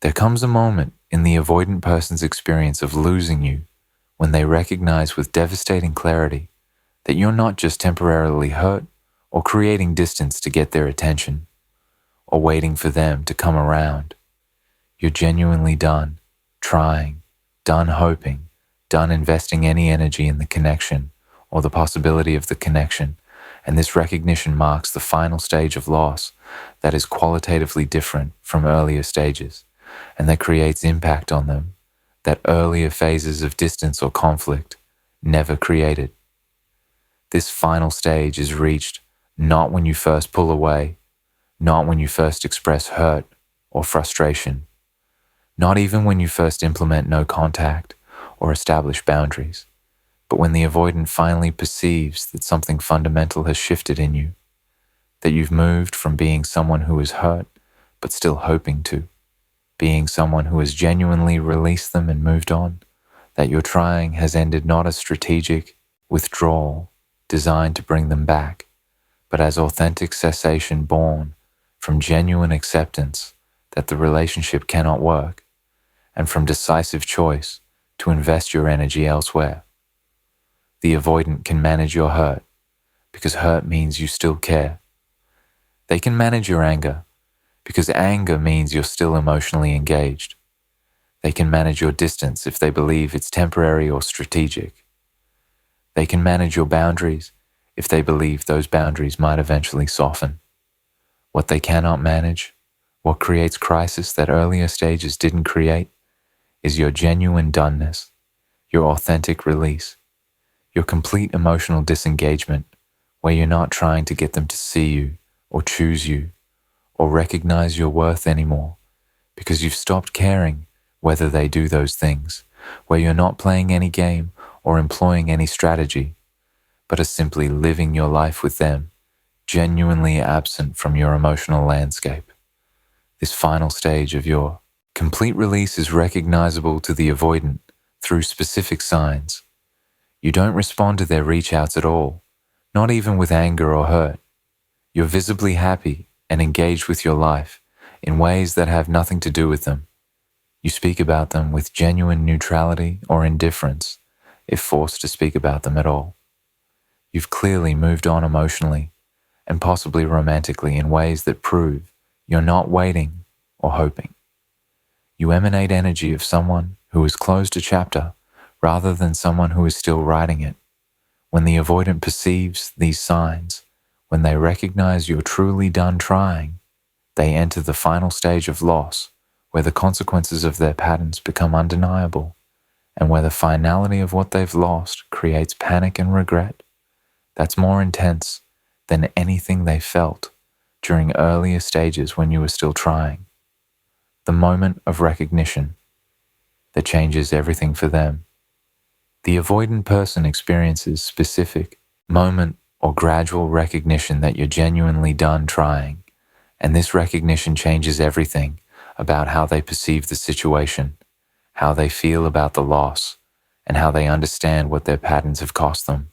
There comes a moment in the avoidant person's experience of losing you when they recognize with devastating clarity that you're not just temporarily hurt or creating distance to get their attention or waiting for them to come around. You're genuinely done trying, done hoping, done investing any energy in the connection or the possibility of the connection, and this recognition marks the final stage of loss that is qualitatively different from earlier stages, and that creates impact on them that earlier phases of distance or conflict never created. This final stage is reached not when you first pull away, not when you first express hurt or frustration, not even when you first implement no contact or establish boundaries, but when the avoidant finally perceives that something fundamental has shifted in you, that you've moved from being someone who is hurt but still hoping to, being someone who has genuinely released them and moved on, that your trying has ended not as strategic withdrawal designed to bring them back, but as authentic cessation born from genuine acceptance that the relationship cannot work, and from decisive choice to invest your energy elsewhere. The avoidant can manage your hurt because hurt means you still care. They can manage your anger because anger means you're still emotionally engaged. They can manage your distance if they believe it's temporary or strategic. They can manage your boundaries if they believe those boundaries might eventually soften. What they cannot manage, what creates crisis that earlier stages didn't create, is your genuine doneness, your authentic release, your complete emotional disengagement, where you're not trying to get them to see you or choose you or recognize your worth anymore because you've stopped caring whether they do those things, where you're not playing any game or employing any strategy, but are simply living your life with them, genuinely absent from your emotional landscape. This final stage of your complete release is recognizable to the avoidant through specific signs. You don't respond to their reach-outs at all, not even with anger or hurt. You're visibly happy and engaged with your life in ways that have nothing to do with them. You speak about them with genuine neutrality or indifference, if forced to speak about them at all. You've clearly moved on emotionally and possibly romantically in ways that prove you're not waiting or hoping. You emanate energy of someone who has closed a chapter rather than someone who is still writing it. When the avoidant perceives these signs, when they recognize you're truly done trying, they enter the final stage of loss, where the consequences of their patterns become undeniable, and where the finality of what they've lost creates panic and regret that's more intense than anything they felt during earlier stages when you were still trying. The moment of recognition that changes everything for them. The avoidant person experiences specific, moment, or gradual recognition that you're genuinely done trying, and this recognition changes everything about how they perceive the situation, how they feel about the loss, and how they understand what their patterns have cost them.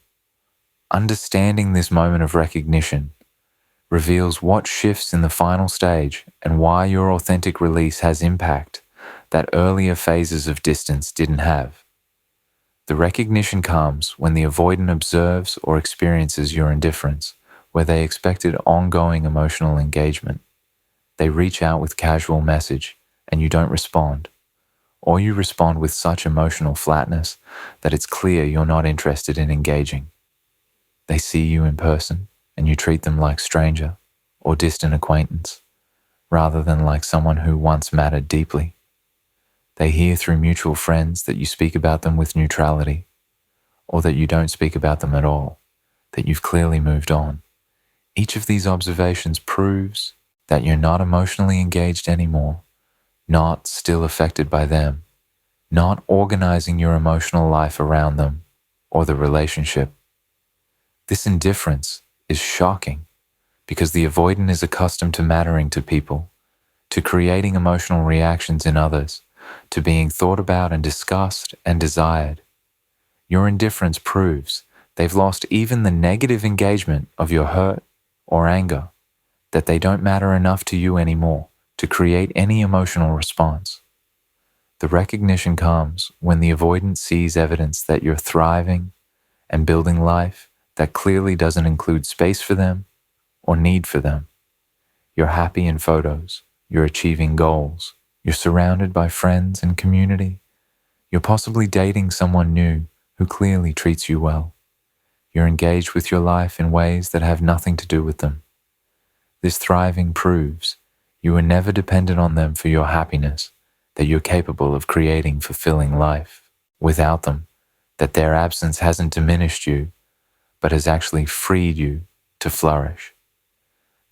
Understanding this moment of recognition reveals what shifts in the final stage and why your authentic release has impact that earlier phases of distance didn't have. The recognition comes when the avoidant observes or experiences your indifference, where they expected ongoing emotional engagement. They reach out with casual message and you don't respond, or you respond with such emotional flatness that it's clear you're not interested in engaging. They see you in person and you treat them like stranger or distant acquaintance, rather than like someone who once mattered deeply. They hear through mutual friends that you speak about them with neutrality, or that you don't speak about them at all, that you've clearly moved on. Each of these observations proves that you're not emotionally engaged anymore, not still affected by them, not organizing your emotional life around them or the relationship. This indifference is shocking because the avoidant is accustomed to mattering to people, to creating emotional reactions in others, to being thought about and discussed and desired. Your indifference proves they've lost even the negative engagement of your hurt or anger, that they don't matter enough to you anymore to create any emotional response. The recognition comes when the avoidant sees evidence that you're thriving and building life that clearly doesn't include space for them or need for them. You're happy in photos, you're achieving goals, you're surrounded by friends and community, you're possibly dating someone new who clearly treats you well. You're engaged with your life in ways that have nothing to do with them. This thriving proves you were never dependent on them for your happiness, that you're capable of creating fulfilling life without them, that their absence hasn't diminished you, but has actually freed you to flourish.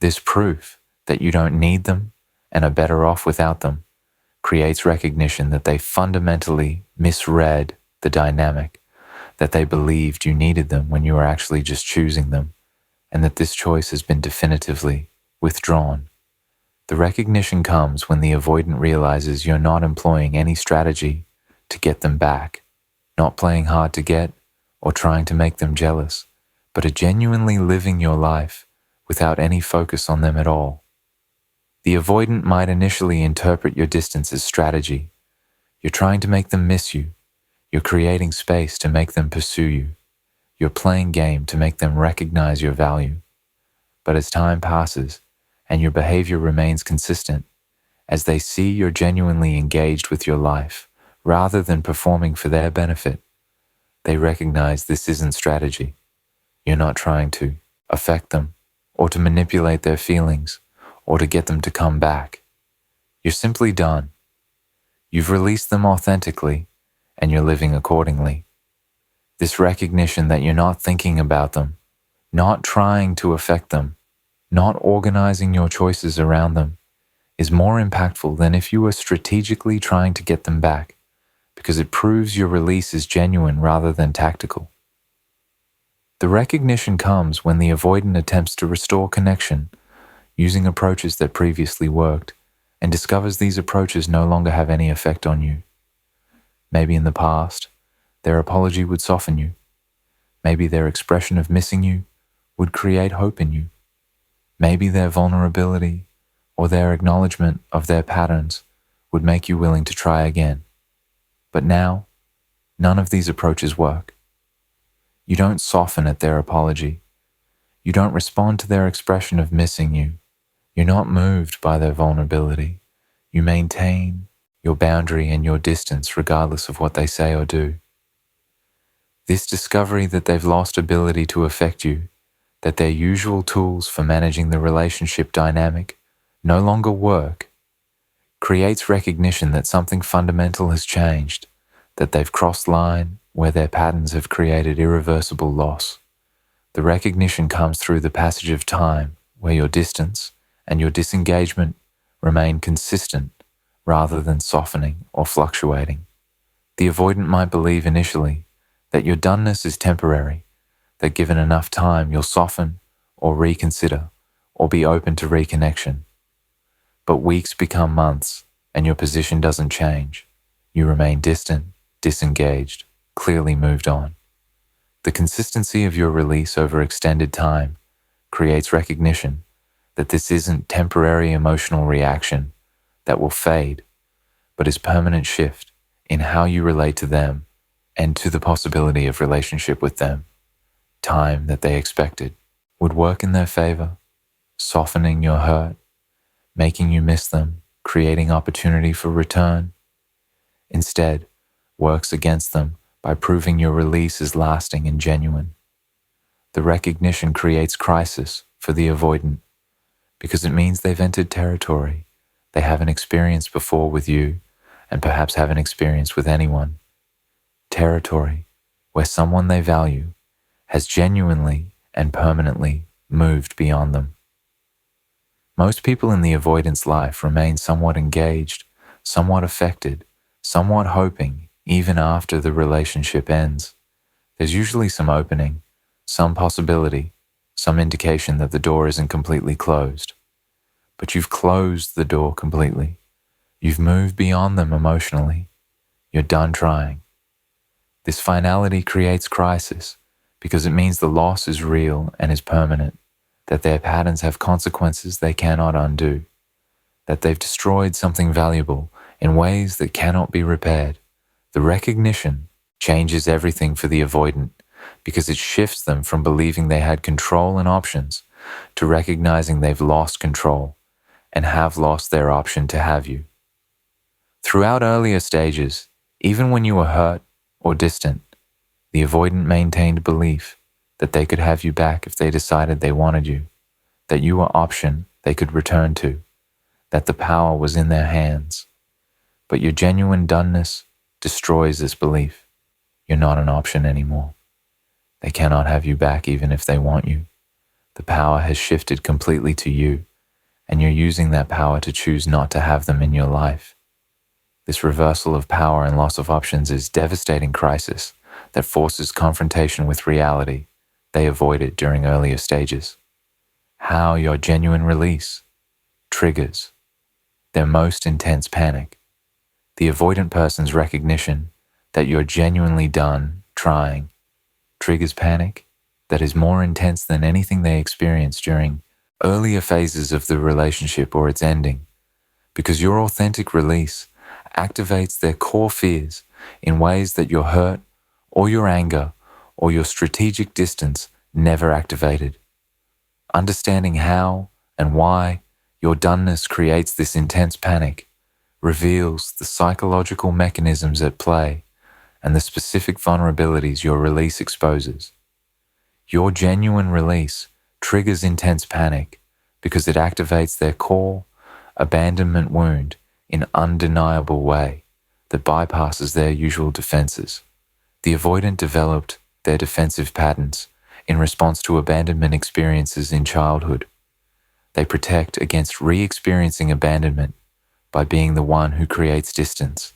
This proof that you don't need them and are better off without them creates recognition that they fundamentally misread the dynamic, that they believed you needed them when you were actually just choosing them, and that this choice has been definitively withdrawn. The recognition comes when the avoidant realizes you're not employing any strategy to get them back, not playing hard to get or trying to make them jealous, but are genuinely living your life without any focus on them at all. The avoidant might initially interpret your distance as strategy. You're trying to make them miss you. You're creating space to make them pursue you. You're playing game to make them recognize your value. But as time passes and your behavior remains consistent, as they see you're genuinely engaged with your life rather than performing for their benefit, they recognize this isn't strategy. You're not trying to affect them or to manipulate their feelings or to get them to come back. You're simply done. You've released them authentically and you're living accordingly. This recognition that you're not thinking about them, not trying to affect them, not organizing your choices around them, is more impactful than if you were strategically trying to get them back, because it proves your release is genuine rather than tactical. The recognition comes when the avoidant attempts to restore connection using approaches that previously worked and discovers these approaches no longer have any effect on you. Maybe in the past, their apology would soften you. Maybe their expression of missing you would create hope in you. Maybe their vulnerability or their acknowledgement of their patterns would make you willing to try again. But now, none of these approaches work. You don't soften at their apology. You don't respond to their expression of missing you. You're not moved by their vulnerability. You maintain your boundary and your distance regardless of what they say or do. This discovery that they've lost ability to affect you, that their usual tools for managing the relationship dynamic no longer work, creates recognition that something fundamental has changed, that they've crossed line where their patterns have created irreversible loss. The recognition comes through the passage of time where your distance and your disengagement remain consistent rather than softening or fluctuating. The avoidant might believe initially that your doneness is temporary, that given enough time you'll soften or reconsider or be open to reconnection. But weeks become months and your position doesn't change. You remain distant, disengaged, clearly moved on. The consistency of your release over extended time creates recognition that this isn't temporary emotional reaction that will fade, but is permanent shift in how you relate to them and to the possibility of relationship with them. Time that they expected would work in their favor, softening your hurt, making you miss them, creating opportunity for return. Instead, works against them by proving your release is lasting and genuine. The recognition creates crisis for the avoidant because it means they've entered territory they haven't experienced before with you and perhaps haven't experienced with anyone. Territory where someone they value has genuinely and permanently moved beyond them. Most people in the avoidance life remain somewhat engaged, somewhat affected, somewhat hoping even after the relationship ends. There's usually some opening, some possibility, some indication that the door isn't completely closed. But you've closed the door completely. You've moved beyond them emotionally. You're done trying. This finality creates crisis because it means the loss is real and is permanent, that their patterns have consequences they cannot undo. that they've destroyed something valuable in ways that cannot be repaired. The recognition changes everything for the avoidant because it shifts them from believing they had control and options to recognizing they've lost control and have lost their option to have you. Throughout earlier stages, even when you were hurt or distant, the avoidant maintained belief that they could have you back if they decided they wanted you, that you were option they could return to, that the power was in their hands. But your genuine doneness destroys this belief. You're not an option anymore. They cannot have you back even if they want you. The power has shifted completely to you, and you're using that power to choose not to have them in your life. This reversal of power and loss of options is devastating crisis that forces confrontation with reality they avoided during earlier stages. How your genuine release triggers their most intense panic. The avoidant person's recognition that you're genuinely done trying triggers panic that is more intense than anything they experienced during earlier phases of the relationship or its ending, because your authentic release activates their core fears in ways that your hurt or your anger or your strategic distance never activated. Understanding how and why your doneness creates this intense panic reveals the psychological mechanisms at play and the specific vulnerabilities your release exposes. Your genuine release triggers intense panic because it activates their core abandonment wound in an undeniable way that bypasses their usual defenses. The avoidant developed their defensive patterns in response to abandonment experiences in childhood. They protect against re-experiencing abandonment by being the one who creates distance,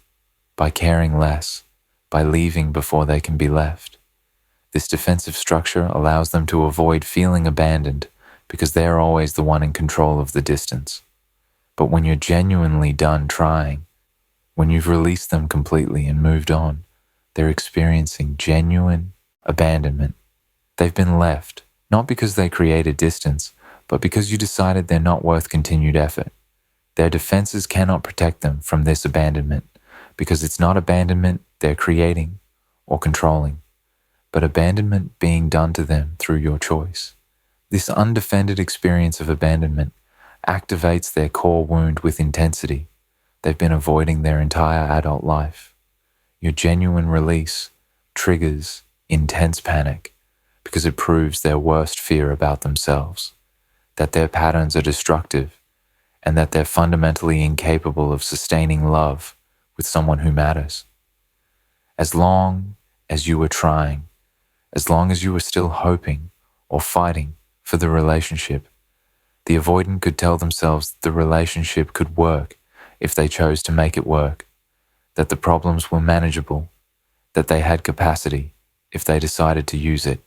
by caring less, by leaving before they can be left. This defensive structure allows them to avoid feeling abandoned because they're always the one in control of the distance. But when you're genuinely done trying, when you've released them completely and moved on, they're experiencing genuine abandonment. They've been left, not because they created distance, but because you decided they're not worth continued effort. Their defenses cannot protect them from this abandonment because it's not abandonment they're creating or controlling, but abandonment being done to them through your choice. This undefended experience of abandonment activates their core wound with intensity they've been avoiding their entire adult life. Your genuine release triggers intense panic because it proves their worst fear about themselves, that their patterns are destructive and that they're fundamentally incapable of sustaining love with someone who matters. As long as you were trying, as long as you were still hoping or fighting for the relationship, the avoidant could tell themselves the relationship could work if they chose to make it work, that the problems were manageable, that they had capacity if they decided to use it.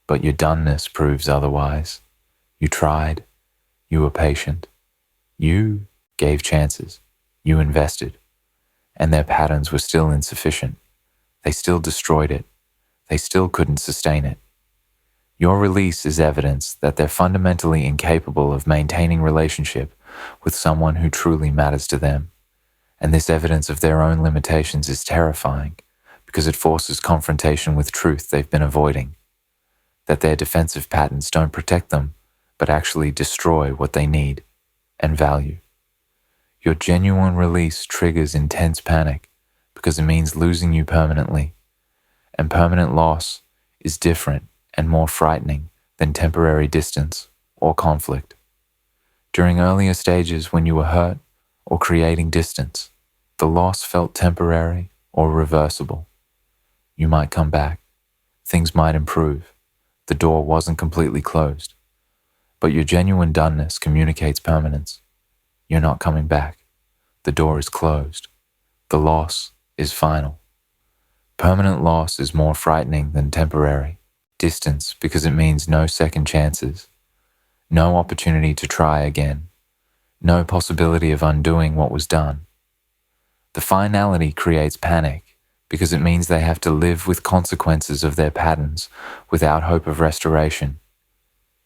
But your doneness proves otherwise. You tried, you were patient, you gave chances, you invested, and their patterns were still insufficient. They still destroyed it. They still couldn't sustain it. Your release is evidence that they're fundamentally incapable of maintaining relationship with someone who truly matters to them. And this evidence of their own limitations is terrifying because it forces confrontation with truth they've been avoiding, that their defensive patterns don't protect them, but actually destroy what they need and value. Your genuine release triggers intense panic because it means losing you permanently, and permanent loss is different and more frightening than temporary distance or conflict. During earlier stages when you were hurt or creating distance, the loss felt temporary or reversible. You might come back. Things might improve. The door wasn't completely closed. But your genuine doneness communicates permanence. You're not coming back. The door is closed. The loss is final. Permanent loss is more frightening than temporary distance because it means no second chances, no opportunity to try again, no possibility of undoing what was done. The finality creates panic because it means they have to live with consequences of their patterns without hope of restoration,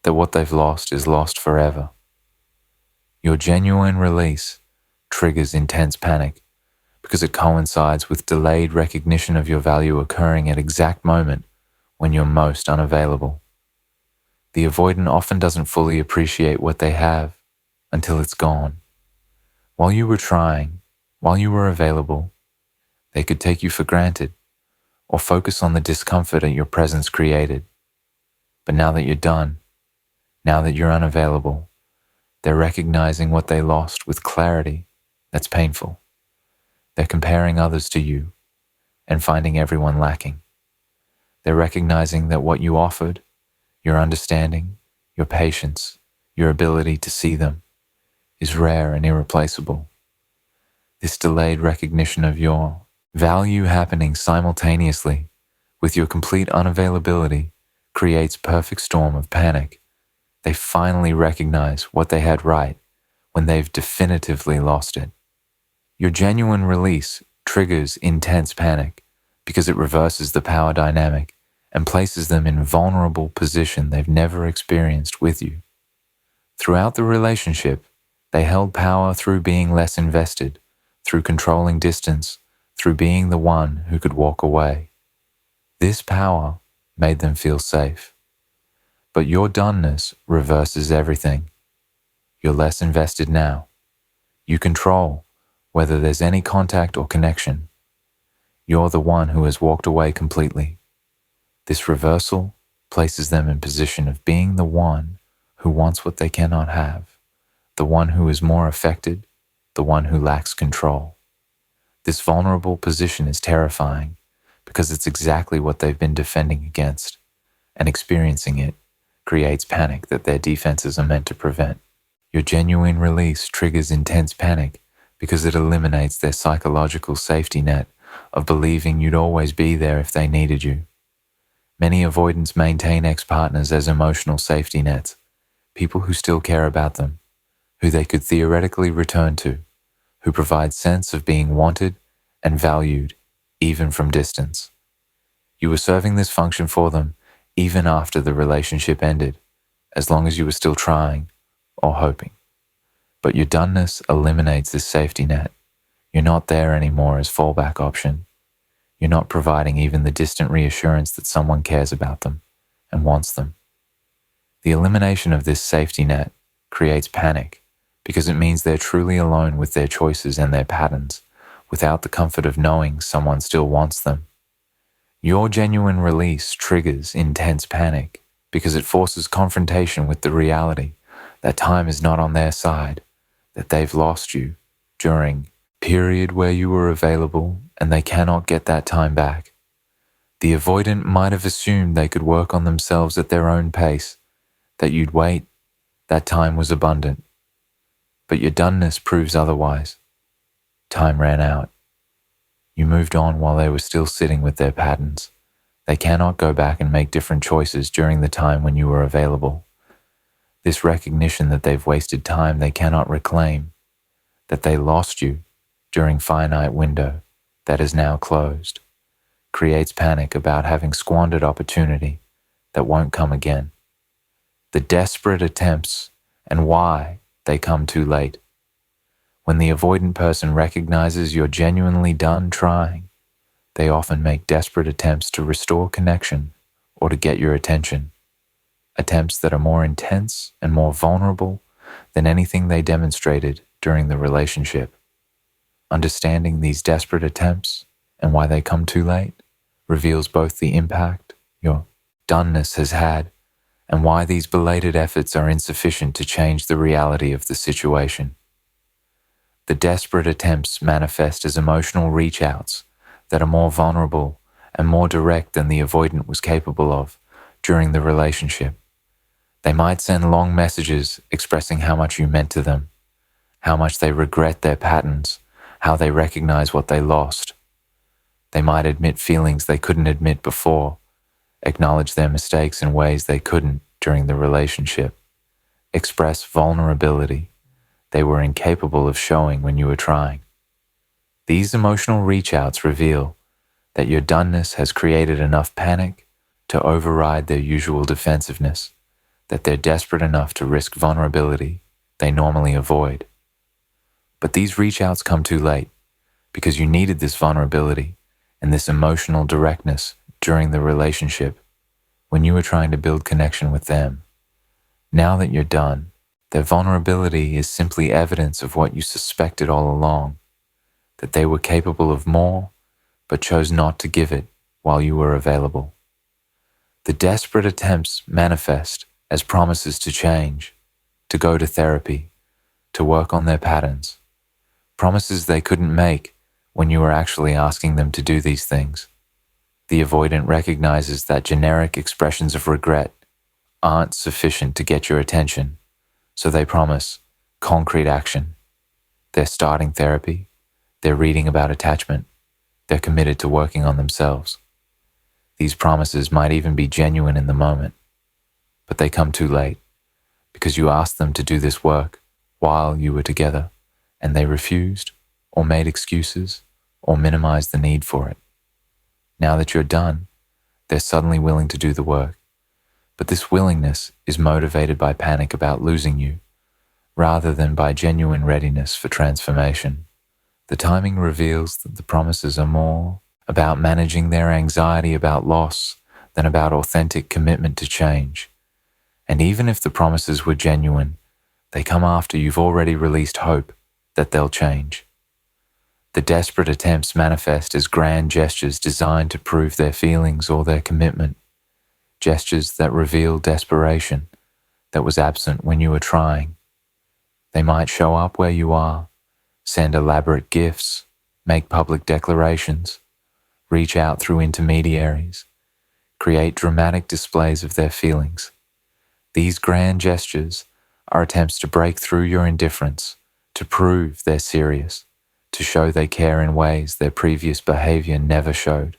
that what they've lost is lost forever. Your genuine release triggers intense panic because it coincides with delayed recognition of your value occurring at exact moment when you're most unavailable. The avoidant often doesn't fully appreciate what they have until it's gone. While you were trying, while you were available, they could take you for granted or focus on the discomfort that your presence created. But now that you're done, now that you're unavailable, they're recognizing what they lost with clarity that's painful. They're comparing others to you and finding everyone lacking. They're recognizing that what you offered, your understanding, your patience, your ability to see them, is rare and irreplaceable. This delayed recognition of your value happening simultaneously with your complete unavailability creates a perfect storm of panic. They finally recognize what they had right when they've definitively lost it. Your genuine release triggers intense panic because it reverses the power dynamic and places them in a vulnerable position they've never experienced with you. Throughout the relationship, they held power through being less invested, through controlling distance, through being the one who could walk away. This power made them feel safe. But your doneness reverses everything. You're less invested now. You control whether there's any contact or connection. You're the one who has walked away completely. This reversal places them in position of being the one who wants what they cannot have, the one who is more affected, the one who lacks control. This vulnerable position is terrifying because it's exactly what they've been defending against, and experiencing it creates panic that their defenses are meant to prevent. Your genuine release triggers intense panic because it eliminates their psychological safety net of believing you'd always be there if they needed you. Many avoidants maintain ex-partners as emotional safety nets, people who still care about them, who they could theoretically return to, who provide sense of being wanted and valued even from distance. You were serving this function for them even after the relationship ended, as long as you were still trying or hoping. But your doneness eliminates this safety net. You're not there anymore as fallback option. You're not providing even the distant reassurance that someone cares about them and wants them. The elimination of this safety net creates panic because it means they're truly alone with their choices and their patterns without the comfort of knowing someone still wants them. Your genuine release triggers intense panic because it forces confrontation with the reality that time is not on their side, that they've lost you during a period where you were available and they cannot get that time back. The avoidant might have assumed they could work on themselves at their own pace, that you'd wait, that time was abundant. But your doneness proves otherwise. Time ran out. You moved on while they were still sitting with their patterns. They cannot go back and make different choices during the time when you were available. This recognition that they've wasted time they cannot reclaim, that they lost you during finite window that is now closed, creates panic about having squandered opportunity that won't come again. The desperate attempts and why they come too late. When the avoidant person recognizes you're genuinely done trying, they often make desperate attempts to restore connection or to get your attention. Attempts that are more intense and more vulnerable than anything they demonstrated during the relationship. Understanding these desperate attempts and why they come too late reveals both the impact your doneness has had and why these belated efforts are insufficient to change the reality of the situation. The desperate attempts manifest as emotional reach-outs that are more vulnerable and more direct than the avoidant was capable of during the relationship. They might send long messages expressing how much you meant to them, how much they regret their patterns, how they recognize what they lost. They might admit feelings they couldn't admit before, acknowledge their mistakes in ways they couldn't during the relationship, express vulnerability they were incapable of showing when you were trying. These emotional reach-outs reveal that your doneness has created enough panic to override their usual defensiveness, that they're desperate enough to risk vulnerability they normally avoid. But these reach outs come too late because you needed this vulnerability and this emotional directness during the relationship when you were trying to build connection with them. Now that you're done, their vulnerability is simply evidence of what you suspected all along, that they were capable of more, but chose not to give it while you were available. The desperate attempts manifest as promises to change, to go to therapy, to work on their patterns, promises they couldn't make when you were actually asking them to do these things. The avoidant recognizes that generic expressions of regret aren't sufficient to get your attention, so they promise concrete action. They're starting therapy, they're reading about attachment, they're committed to working on themselves. These promises might even be genuine in the moment, but they come too late because you asked them to do this work while you were together, and they refused or made excuses or minimized the need for it. Now that you're done, they're suddenly willing to do the work, but this willingness is motivated by panic about losing you, rather than by genuine readiness for transformation. The timing reveals that the promises are more about managing their anxiety about loss than about authentic commitment to change. And even if the promises were genuine, they come after you've already released hope that they'll change. The desperate attempts manifest as grand gestures designed to prove their feelings or their commitment, gestures that reveal desperation that was absent when you were trying. They might show up where you are, send elaborate gifts, make public declarations, reach out through intermediaries, create dramatic displays of their feelings. These grand gestures are attempts to break through your indifference, to prove they're serious, to show they care in ways their previous behavior never showed.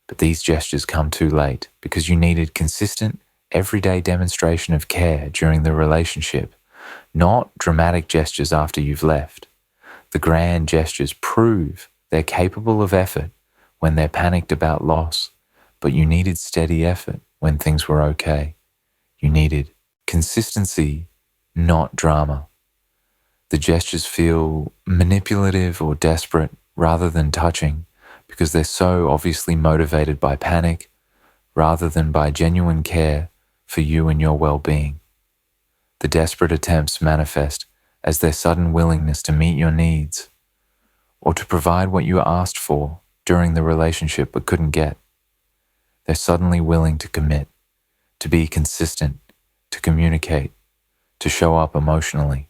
But these gestures come too late because you needed consistent, everyday demonstration of care during the relationship, not dramatic gestures after you've left. The grand gestures prove they're capable of effort when they're panicked about loss, but you needed steady effort when things were okay. You needed consistency, not drama. The gestures feel manipulative or desperate rather than touching because they're so obviously motivated by panic rather than by genuine care for you and your well-being. The desperate attempts manifest as their sudden willingness to meet your needs or to provide what you asked for during the relationship but couldn't get. They're suddenly willing to commit, to be consistent, to communicate, to show up emotionally.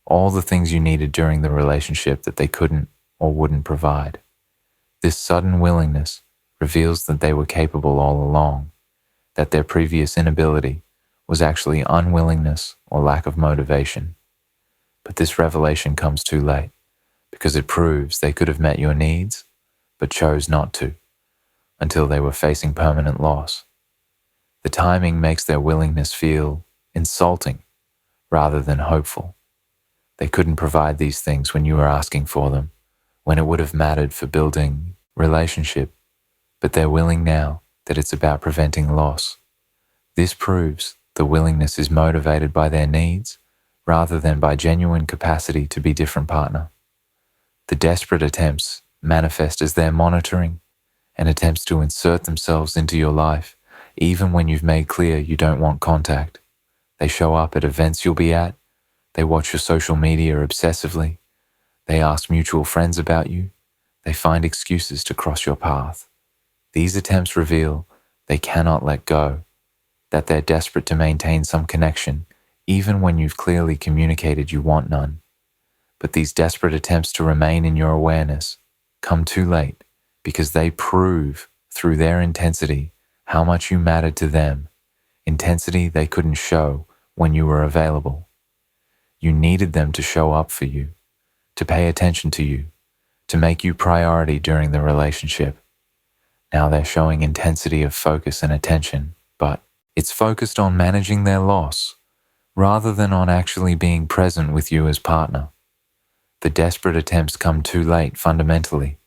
All the things you needed during the relationship that they couldn't or wouldn't provide. This sudden willingness reveals that they were capable all along, that their previous inability was actually unwillingness or lack of motivation. But this revelation comes too late because it proves they could have met your needs but chose not to until they were facing permanent loss. The timing makes their willingness feel insulting rather than hopeful. They couldn't provide these things when you were asking for them, when it would have mattered for building relationship, but they're willing now that it's about preventing loss. This proves the willingness is motivated by their needs rather than by genuine capacity to be different partner. The desperate attempts manifest as their monitoring and attempts to insert themselves into your life, even when you've made clear you don't want contact. They show up at events you'll be at. They watch your social media obsessively. They ask mutual friends about you. They find excuses to cross your path. These attempts reveal they cannot let go, that they're desperate to maintain some connection, even when you've clearly communicated you want none. But these desperate attempts to remain in your awareness come too late because they prove through their intensity how much you mattered to them, intensity they couldn't show when you were available. You needed them to show up for you, to pay attention to you, to make you priority during the relationship. Now they're showing intensity of focus and attention, but it's focused on managing their loss rather than on actually being present with you as partner. The desperate attempts come too late fundamentally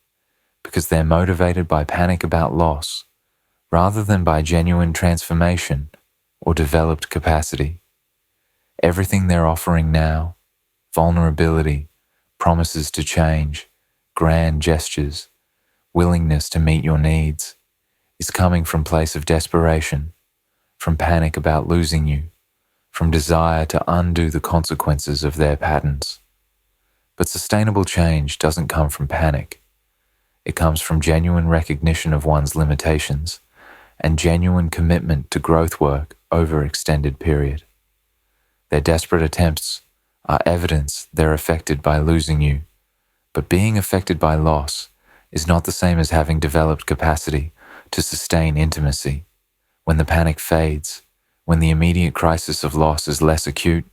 because they're motivated by panic about loss rather than by genuine transformation or developed capacity. Everything they're offering now, vulnerability, promises to change, grand gestures, willingness to meet your needs, is coming from a place of desperation, from panic about losing you, from desire to undo the consequences of their patterns. But sustainable change doesn't come from panic. It comes from genuine recognition of one's limitations and genuine commitment to growth work over extended period. Their desperate attempts are evidence they're affected by losing you, but being affected by loss is not the same as having developed capacity to sustain intimacy. When the panic fades, when the immediate crisis of loss is less acute,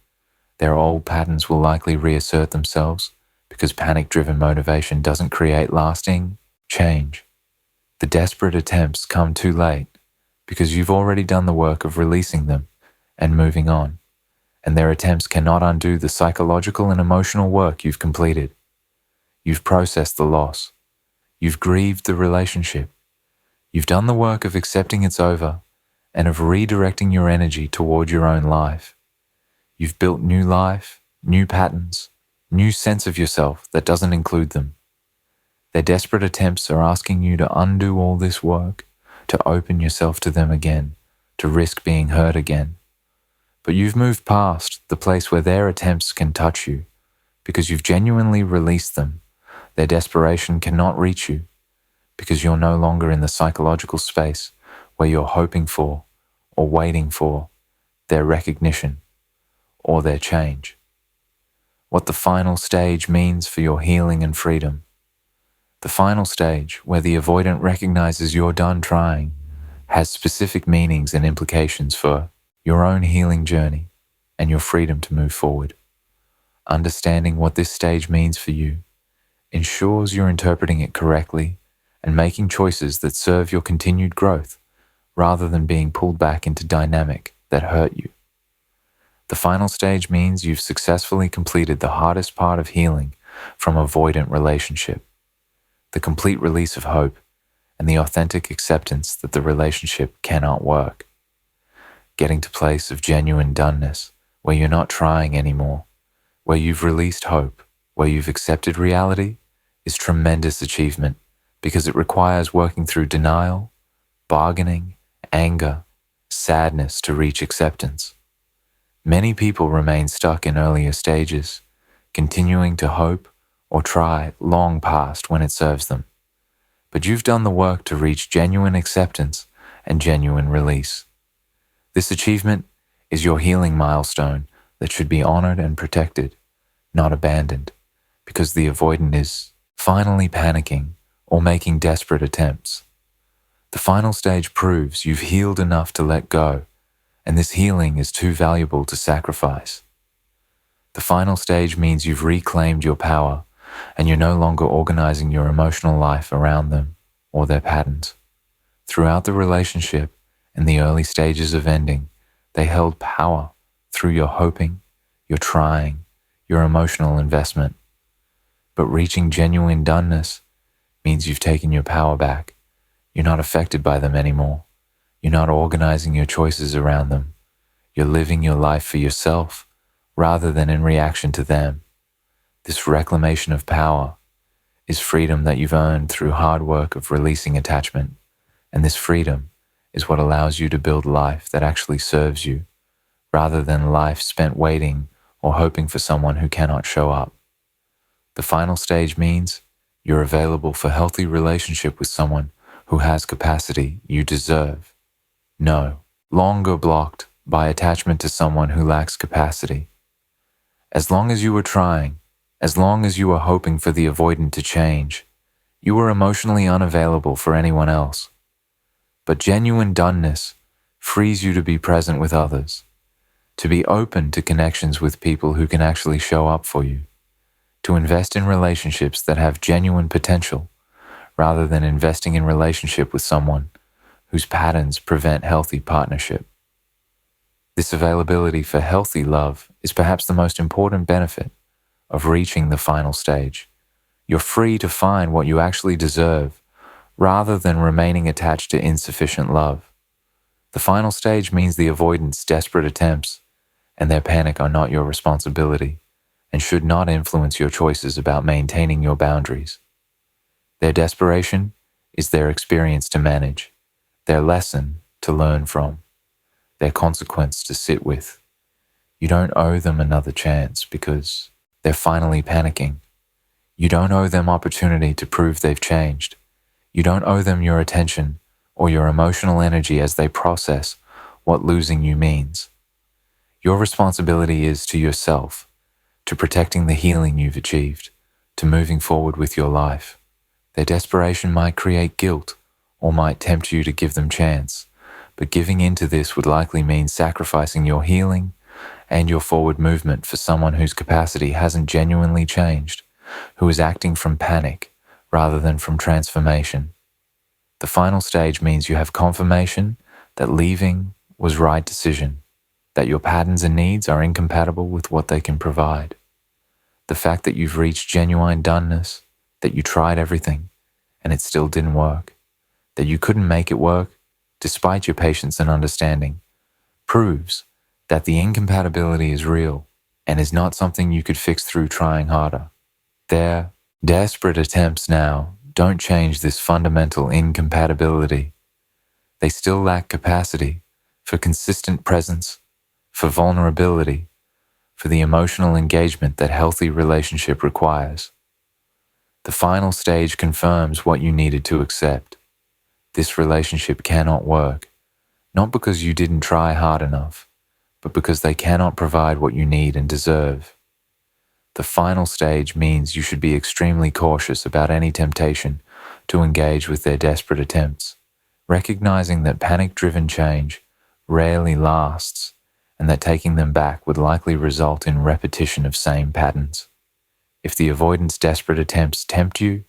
their old patterns will likely reassert themselves because panic-driven motivation doesn't create lasting change. The desperate attempts come too late because you've already done the work of releasing them and moving on, and their attempts cannot undo the psychological and emotional work you've completed. You've processed the loss. You've grieved the relationship. You've done the work of accepting it's over and of redirecting your energy toward your own life. You've built new life, new patterns, new sense of yourself that doesn't include them. Their desperate attempts are asking you to undo all this work, to open yourself to them again, to risk being hurt again. But you've moved past the place where their attempts can touch you because you've genuinely released them. Their desperation cannot reach you because you're no longer in the psychological space where you're hoping for or waiting for their recognition or their change. What the final stage means for your healing and freedom. The final stage, where the avoidant recognizes you're done trying, has specific meanings and implications for your own healing journey and your freedom to move forward. Understanding what this stage means for you ensures you're interpreting it correctly and making choices that serve your continued growth rather than being pulled back into dynamic that hurt you. The final stage means you've successfully completed the hardest part of healing from avoidant relationship, the complete release of hope and the authentic acceptance that the relationship cannot work. Getting to a place of genuine doneness where you're not trying anymore, where you've released hope, where you've accepted reality is tremendous achievement because it requires working through denial, bargaining, anger, sadness to reach acceptance. Many people remain stuck in earlier stages, continuing to hope or try long past when it serves them. But you've done the work to reach genuine acceptance and genuine release. This achievement is your healing milestone that should be honored and protected, not abandoned, because the avoidant is finally panicking or making desperate attempts. The final stage proves you've healed enough to let go, and this healing is too valuable to sacrifice. The final stage means you've reclaimed your power and you're no longer organizing your emotional life around them or their patterns. Throughout the relationship and the early stages of ending, they held power through your hoping, your trying, your emotional investment. But reaching genuine doneness means you've taken your power back. You're not affected by them anymore. You're not organizing your choices around them. You're living your life for yourself rather than in reaction to them. This reclamation of power is freedom that you've earned through hard work of releasing attachment, and this freedom is what allows you to build life that actually serves you, rather than life spent waiting or hoping for someone who cannot show up. The final stage means you're available for healthy relationship with someone who has capacity you deserve. No longer blocked by attachment to someone who lacks capacity. As long as you were trying, as long as you were hoping for the avoidant to change, you were emotionally unavailable for anyone else. But genuine doneness frees you to be present with others, to be open to connections with people who can actually show up for you, to invest in relationships that have genuine potential, rather than investing in relationship with someone whose patterns prevent healthy partnership. This availability for healthy love is perhaps the most important benefit of reaching the final stage. You're free to find what you actually deserve, rather than remaining attached to insufficient love. The final stage means the avoidant's desperate attempts and their panic are not your responsibility and should not influence your choices about maintaining your boundaries. Their desperation is their experience to manage, their lesson to learn from, their consequence to sit with. You don't owe them another chance because they're finally panicking. You don't owe them opportunity to prove they've changed. You don't owe them your attention or your emotional energy as they process what losing you means. Your responsibility is to yourself, to protecting the healing you've achieved, to moving forward with your life. Their desperation might create guilt or might tempt you to give them chance, but giving into this would likely mean sacrificing your healing and your forward movement for someone whose capacity hasn't genuinely changed, who is acting from panic rather than from transformation. The final stage means you have confirmation that leaving was right decision, that your patterns and needs are incompatible with what they can provide. The fact that you've reached genuine doneness, that you tried everything and it still didn't work, that you couldn't make it work despite your patience and understanding, proves that the incompatibility is real and is not something you could fix through trying harder. Their desperate attempts now don't change this fundamental incompatibility. They still lack capacity for consistent presence, for vulnerability, for the emotional engagement that healthy relationship requires. The final stage confirms what you needed to accept. This relationship cannot work, not because you didn't try hard enough, but because they cannot provide what you need and deserve. The final stage means you should be extremely cautious about any temptation to engage with their desperate attempts, recognizing that panic-driven change rarely lasts and that taking them back would likely result in repetition of same patterns. If the avoidance desperate attempts tempt you,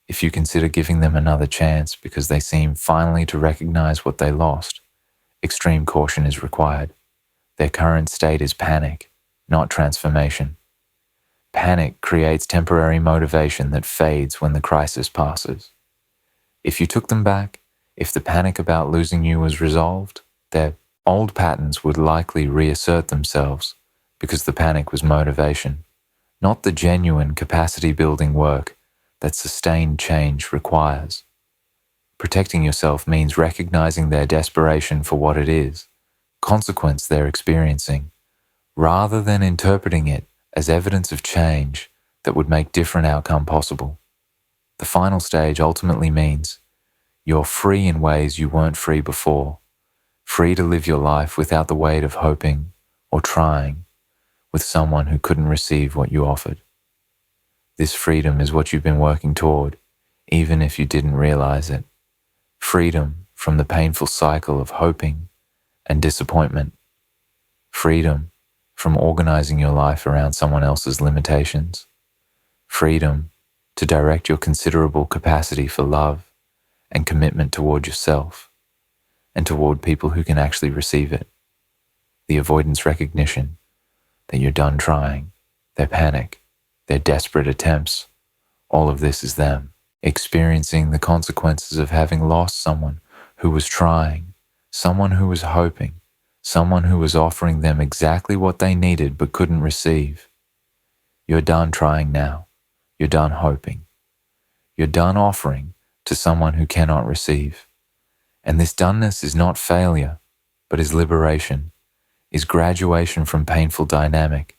if you consider giving them another chance because they seem finally to recognize what they lost, extreme caution is required. Their current state is panic, not transformation. Panic creates temporary motivation that fades when the crisis passes. If you took them back, if the panic about losing you was resolved, their old patterns would likely reassert themselves because the panic was motivation, not the genuine capacity-building work that sustained change requires. Protecting yourself means recognizing their desperation for what it is, consequence they're experiencing, rather than interpreting it as evidence of change that would make different outcome possible. The final stage ultimately means you're free in ways you weren't free before, free to live your life without the weight of hoping or trying with someone who couldn't receive what you offered. This freedom is what you've been working toward, even if you didn't realize it. Freedom from the painful cycle of hoping and disappointment. Freedom from organizing your life around someone else's limitations. Freedom to direct your considerable capacity for love and commitment toward yourself and toward people who can actually receive it. The avoidance recognition that you're done trying, their panic, their desperate attempts, all of this is them experiencing the consequences of having lost someone who was trying, someone who was hoping, someone who was offering them exactly what they needed but couldn't receive. You're done trying now. You're done hoping. You're done offering to someone who cannot receive. And this doneness is not failure, but is liberation, is graduation from painful dynamic,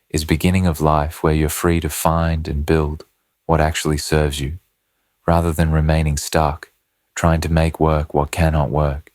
is beginning of life where you're free to find and build what actually serves you, rather than remaining stuck, trying to make work what cannot work.